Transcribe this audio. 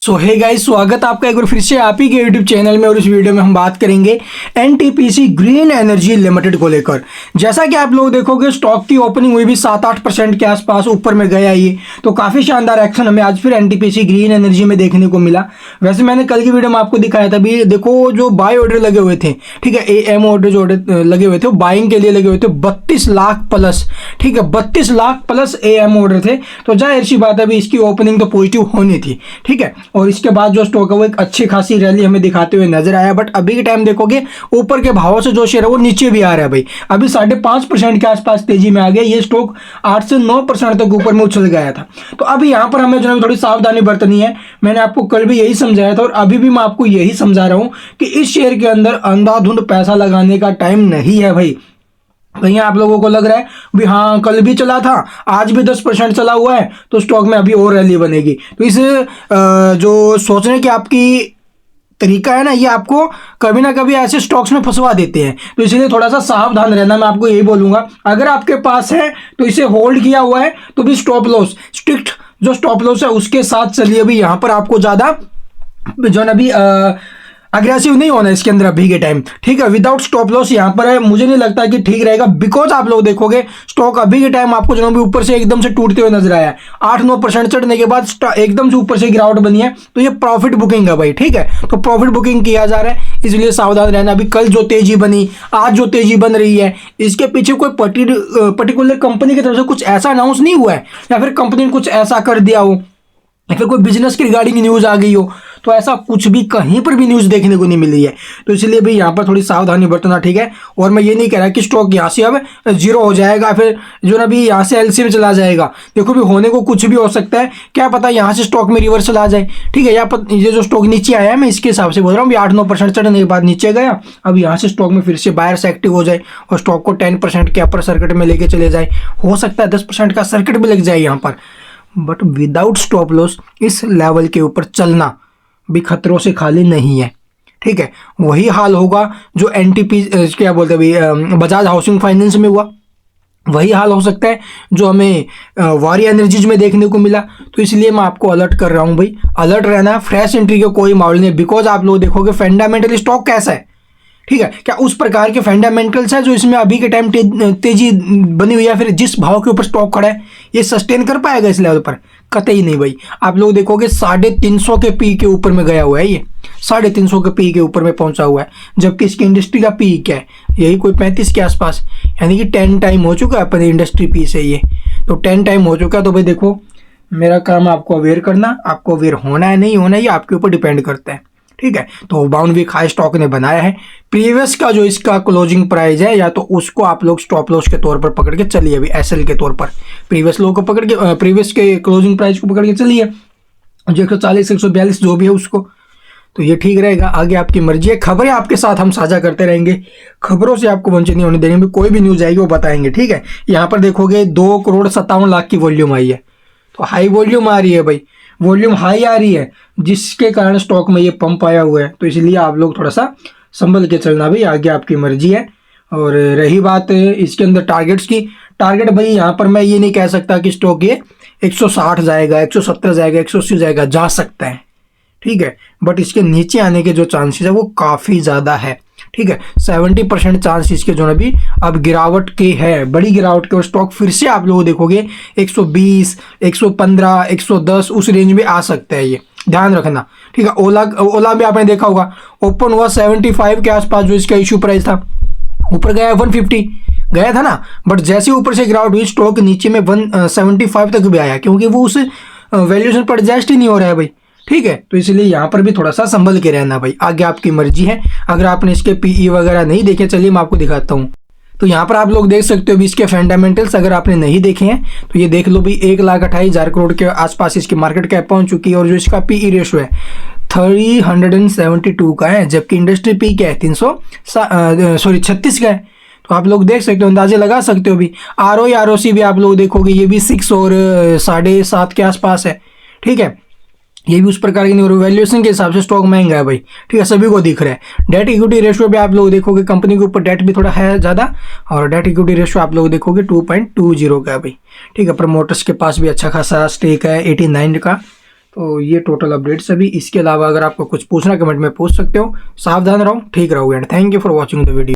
सो hey guys, स्वागत आपका एक बार फिर से आप ही के यूट्यूब चैनल में। और इस वीडियो में हम बात करेंगे एनटीपीसी ग्रीन एनर्जी लिमिटेड को लेकर। जैसा कि आप लोग देखोगे, स्टॉक की ओपनिंग हुई भी 7-8% के आसपास ऊपर में गया ये, तो काफ़ी शानदार एक्शन हमें आज फिर एनटीपीसी ग्रीन एनर्जी में देखने को मिला। वैसे मैंने कल की वीडियो में आपको दिखाया था भी, देखो जो बाय ऑर्डर लगे हुए थे, ठीक है, एम ऑर्डर जो ऑर्डर लगे हुए थे वो बाइंग के लिए लगे हुए थे 32 लाख प्लस, ठीक है, 32 लाख प्लस एम ऑर्डर थे। तो जाहिर सी बात है भी इसकी ओपनिंग तो पॉजिटिव होनी थी, ठीक है। और इसके बाद जो स्टॉक है वो एक अच्छी खासी रैली हमें दिखाते हुए नजर आया। बट अभी के टाइम देखोगे ऊपर के भावों से जो शेयर है वो नीचे भी आ रहा है भाई। अभी 5.5% के आसपास तेजी में आ गया। ये स्टॉक 8 से 9% तक ऊपर में उछल गया था। तो अभी यहाँ पर हमें जो है थोड़ी सावधानी बरतनी है। मैंने आपको कल भी यही समझाया था और अभी भी मैं आपको यही समझा रहा हूं कि इस शेयर के अंदर अंधाधुंध पैसा लगाने का टाइम नहीं है भाई। कहीं आप लोगों को लग रहा है भी हाँ कल भी चला था, आज भी 10% चला हुआ है तो स्टॉक में अभी और रैली बनेगी। तो इस जो सोचने की आपकी तरीका है ना, ये आपको कभी ना कभी ऐसे स्टॉक्स में फंसवा देते हैं। तो इसलिए थोड़ा सा सावधान रहना, मैं आपको यही बोलूंगा। अगर आपके पास है तो इसे होल्ड किया हुआ है तो भी स्टॉप लॉस, स्ट्रिक्ट जो स्टॉप लॉस है उसके साथ चलिए। अभी यहाँ पर आपको ज़्यादा जो है ना अभी अग्रेसिव नहीं होना इसके अंदर अभी के टाइम, ठीक है। विदाउट स्टॉप लॉस यहाँ पर है, मुझे नहीं लगता कि ठीक रहेगा। बिकॉज आप लोग देखोगे स्टॉक अभी के टाइम आपको जो भी ऊपर से एकदम से टूटते हुए नजर आया है। 8-9% चढ़ने के बाद एकदम से ऊपर से गिरावट बनी है, तो ये प्रॉफिट बुकिंग है भाई, ठीक है। तो प्रॉफिट बुकिंग किया जा रहा है, इसलिए सावधान रहना। अभी कल जो तेजी बनी, आज जो तेजी बन रही है, इसके पीछे कोई पर्टिकुलर कंपनी की तरफ से कुछ ऐसा अनाउंस नहीं हुआ है, या फिर कंपनी ने कुछ ऐसा कर दिया हो, या फिर कोई बिजनेस की रिगार्डिंग न्यूज़ आ गई हो। तो ऐसा कुछ भी कहीं पर भी न्यूज़ देखने को नहीं मिल रही है। तो इसलिए भी यहाँ पर थोड़ी सावधानी बरतना, ठीक है। और मैं ये नहीं कह रहा कि स्टॉक यहाँ से अब जीरो हो जाएगा, फिर जो ना भी यहाँ से एलसी में चला जाएगा। देखो भी होने को कुछ भी हो सकता है, क्या पता यहाँ से स्टॉक में रिवर्सल आ जाए, ठीक है। ये जो स्टॉक नीचे आया है, मैं इसके हिसाब से बोल रहा हूँ, 8-9% चढ़ने के बाद नीचे गया, अब यहाँ से स्टॉक में फिर से बायर्स एक्टिव हो जाए और स्टॉक को 10% के अपर सर्किट में लेके चले जाए। हो सकता है 10% का सर्किट भी लग जाए यहाँ पर। बट विदाउट स्टॉप लॉस इस लेवल के ऊपर चलना भी खतरों से खाली नहीं है, ठीक है। वही हाल होगा जो एनटीपी क्या बोलते हैं बजाज हाउसिंग फाइनेंस में हुआ, वही हाल हो सकता है जो हमें वारी एनर्जीज में देखने को मिला। तो इसलिए मैं आपको अलर्ट कर रहा हूं भाई, अलर्ट रहना। फ्रेश एंट्री का कोई माहौल नहीं है। बिकॉज आप लोग देखोगे फंडामेंटली स्टॉक कैसा है, ठीक है, क्या उस प्रकार के फंडामेंटल्स है जो इसमें अभी के टाइम तेजी बनी हुई है, फिर जिस भाव के ऊपर स्टॉक खड़ा है ये सस्टेन कर पाएगा इस लेवल पर? कतई नहीं भाई। आप लोग देखोगे 350 के पी के ऊपर में गया हुआ है, ये 350 के पी के ऊपर में पहुंचा हुआ है, जबकि इसकी इंडस्ट्री का पी क्या है, यही कोई 35 के आसपास, यानी कि 10 टाइम हो चुका है अपने इंडस्ट्री पी से ये। तो 10 टाइम हो चुका है। तो भाई देखो, मेरा काम है आपको अवेयर करना, आपको अवेयर होना है नहीं होना है ये आपके ऊपर डिपेंड करता है, ठीक है। तो बाउंड वीक हाई स्टॉक ने बनाया है। प्रीवियस का जो इसका क्लोजिंग प्राइस है, या तो उसको आप लोग स्टॉप लॉस के तौर पर पकड़ के चलिए, अभी एसएल के तौर पर प्रीवियस लो को पकड़ के, प्रीवियस के क्लोजिंग प्राइस को पकड़ के चलिए, जो 140 142 जो भी है उसको। तो ये ठीक रहेगा। आगे आपकी मर्जी है। खबरें आपके साथ हम साझा करते रहेंगे, खबरों से आपको वंचित नहीं होने देंगे। कोई भी न्यूज आएगी वो बताएंगे, ठीक है। यहाँ पर देखोगे 2,57,00,000 की वॉल्यूम आई है, तो हाई वॉल्यूम आ रही है भाई, वॉल्यूम हाई आ रही है, जिसके कारण स्टॉक में ये पंप आया हुआ है। तो इसलिए आप लोग थोड़ा सा संभल के चलना भाई, आगे आपकी मर्जी है। और रही बात इसके अंदर टारगेट्स की, टारगेट भाई यहाँ पर मैं ये नहीं कह सकता कि स्टॉक ये 160 जाएगा, 170 जाएगा, 180 जाएगा, जा सकता है, ठीक है। बट इसके नीचे आने के जो चांसेस है वो काफ़ी ज़्यादा है, ठीक है। 70% चांस इसके जो अभी अब गिरावट के है, बड़ी गिरावट के। और स्टॉक फिर से आप लोग देखोगे 120, 115, 110 उस रेंज में आ सकता है, ये ध्यान रखना, ठीक है। ओला भी आपने देखा होगा, ओपन हुआ 75 के आसपास, जो इसका इशू प्राइस था, ऊपर गया 150 गया था ना। बट जैसे ऊपर से गिरावट हुई स्टॉक नीचे में 175 तक भी आया, क्योंकि वो उस वैल्यूएशन पर एडजस्ट ही नहीं हो रहा है भाई, ठीक है। तो इसलिए यहाँ पर भी थोड़ा सा संभल के रहना भाई, आगे आपकी मर्जी है। अगर आपने इसके पीई वगैरह नहीं देखे, चलिए मैं आपको दिखाता हूँ। तो यहाँ पर आप लोग देख सकते हो भी इसके फंडामेंटल्स, अगर आपने नहीं देखे हैं तो ये देख लो भी। 1,28,000 करोड़ के आसपास इसकी मार्केट कैप पहुँच चुकी है, और जो इसका पीई रेशो है 372 का है, जबकि इंडस्ट्री पी क्या है 36 का है। तो आप लोग देख सकते हो, अंदाजे लगा सकते हो भी। ROC भी आप लोग देखोगे ये भी 6 और 7.5 के आसपास है, ठीक है। ये भी उस प्रकार की नहीं हो रही। वैल्यूएशन के हिसाब से स्टॉक महंगा है भाई, ठीक है, सभी को दिख रहा है। डेट इक्विटी रेशियो भी आप लोग देखोगे, कंपनी के ऊपर डेट भी थोड़ा है ज़्यादा, और डेट इक्विटी रेशियो आप लोग देखोगे 2.20 का है भाई, ठीक है। प्रमोटर्स के पास भी अच्छा खासा स्टेक है 89 का, तो ये टोटल अपडेट्स अभी। इसके अलावा अगर आपको कुछ पूछना कमेंट में पूछ सकते हो। सावधान रहो, ठीक रहो and thank you for watching the video.